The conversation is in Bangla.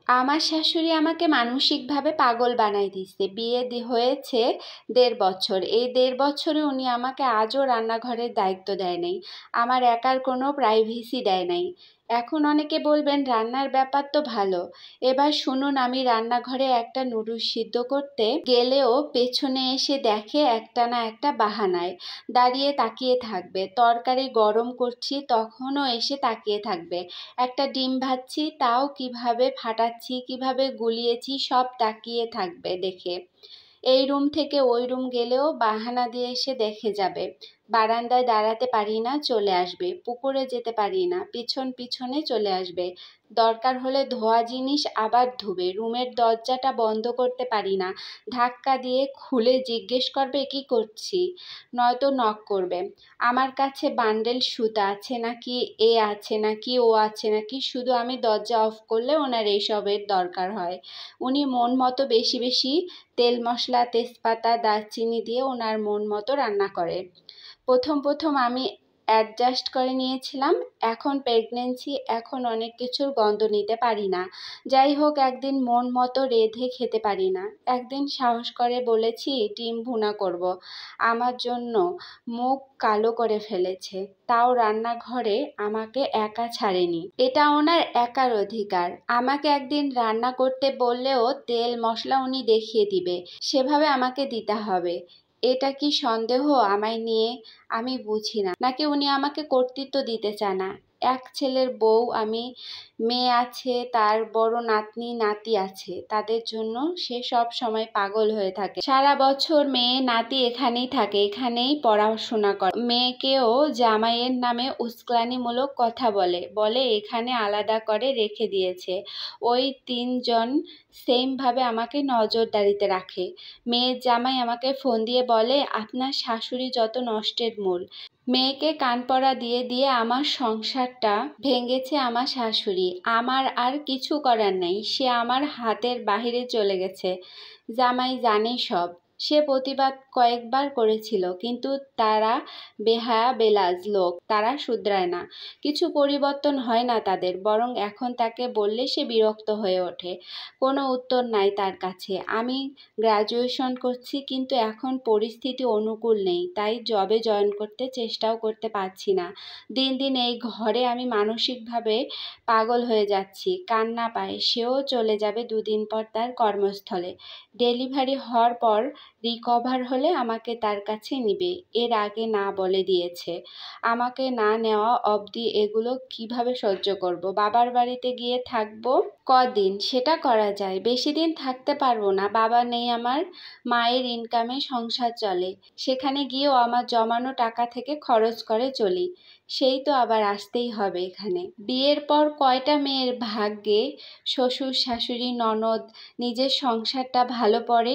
আমার শাশুড়ি আমাকে মানসিকভাবে পাগল বানাই দিচ্ছে। হয়েছে ১.৫ বছর। এই ১.৫ বছরে উনি আমাকে আজও রান্নাঘরের দায়িত্ব দেয় নাই, আমার একার কোনো প্রাইভেসি দেয় নাই। এখন অনেকে বলবেন রান্নার ব্যাপার তো ভালো। এবার শুনুন, আমি রান্নাঘরে একটা নুডলস সিদ্ধ করতে গেলেও পেছনে এসে দেখে একটা না একটা বাহানায় দাঁড়িয়ে তাকিয়ে থাকবে। তরকারি গরম করছি তখনও এসে তাকিয়ে থাকবে। একটা ডিম ভাজছি তাও কিভাবে ফাটাচ্ছি কিভাবে গুলিয়েছি সব তাকিয়ে থাকবে দেখে। এই রুম থেকে ওই রুম গেলেও বাহানা দিয়ে এসে দেখে যাবে। বারান্দায় দাঁড়াতে পারি না, চলে আসবে। পুকুরে যেতে পারি না, পিছন পিছনে চলে আসবে। দরকার হলে ধোয়া জিনিস আবার ধুবে। রুমের দরজাটা বন্ধ করতে পারি না, ধাক্কা দিয়ে খুলে জিজ্ঞেস করবে কি করছি, নয়তো নক করবে। আমার কাছে বান্ডেল সুতা আছে নাকি, এ আছে নাকি, ও আছে নাকি, শুধু আমি দরজা অফ করলে ওনার এইসবের দরকার হয়। উনি মন মতো বেশি বেশি তেল মশলা তেজপাতা দারচিনি দিয়ে ওনার মন মতো রান্না করে। প্রথম প্রথম আমি অ্যাডজাস্ট করে নিয়েছিলাম। এখন প্রেগনেন্সি, এখন অনেক কিছুর গন্ধ নিতে পারি না। যাই হোক, একদিন মন মতো রেঁধে খেতে পারি না। একদিন সাহস করে বলেছি ডিম ভুনা করব। আমার জন্য মুখ কালো করে ফেলেছে, তাও রান্নাঘরে আমাকে একা ছাড়েনি। এটা ওনার একার অধিকার। আমাকে একদিন রান্না করতে বললেও তেল মশলা উনি দেখিয়ে দিবে, সেভাবে আমাকে দিতে হবে। এটা কি সন্দেহ আমায় নিয়ে? আমি বুঝি না, নাকি উনি আমাকে কর্তৃত্ব দিতে চায় না? এক ছেলের বউ আমি, মেয়ে আছে, তার বড় নাতনি নাতি আছে, তাদের জন্য সে সব সময় পাগল হয়ে থাকে। সারা বছর মেয়ে নাতি এখানেই থাকে, এখানেই পড়াশোনা করে। মেয়েকেও জামাইয়ের নামে উস্কানিমূলক কথা বলে বলে এখানে আলাদা করে রেখে দিয়েছে। ওই ৩ জন সেমভাবে আমাকে নজরদারিতে রাখে। মেয়ের জামাই আমাকে ফোন দিয়ে বলে আপনার শাশুড়ি যত নষ্টের মূল। মেয়েকে কানপড়া দিয়ে দিয়ে আমার সংসারটা ভেঙেছে আমার শাশুড়ি। আমার আর কিছু করার নেই, সে আমার হাতের বাহিরে চলে গেছে। জামাই জানে সব। সে প্রতিবাদ কয়েকবার করেছিল, কিন্তু তারা বেহায়া বেলাজ লোক, তারা শুধরায় না। কিছু পরিবর্তন হয় না তাদের, বরং এখন তাকে বললে সে বিরক্ত হয়ে ওঠে। কোনো উত্তর নাই তার কাছে। আমি গ্র্যাজুয়েশন করছি, কিন্তু এখন পরিস্থিতি অনুকূল নেই, তাই জবে জয়েন করতে চেষ্টাও করতে পারছি না। দিন দিন এই ঘরে আমি মানসিকভাবে পাগল হয়ে যাচ্ছি। কান্না পায়। সেও চলে যাবে 2 দিন পর তার কর্মস্থলে। ডেলিভারি হওয়ার পর রিকভার হলে আমাকে তার কাছে নিবে, এর আগে না বলে দিয়েছে। আমাকে না নেওয়া অবধি এগুলো কিভাবে সহ্য করব? বাবার বাড়িতে গিয়ে থাকবো কদিন সেটা করা যায়, বেশি দিন থাকতে পারবো না। বাবা নেই আমার, মায়ের ইনকামে সংসার চলে। সেখানে গিয়েও আমার জমানো টাকা থেকে খরচ করে চলি। সেই তো আবার আসতেই হবে এখানে। বিয়ের পর কয়টা মেয়ের ভাগ্যে শ্বশুর শাশুড়ি ননদ নিজের সংসারটা ভালো পড়ে?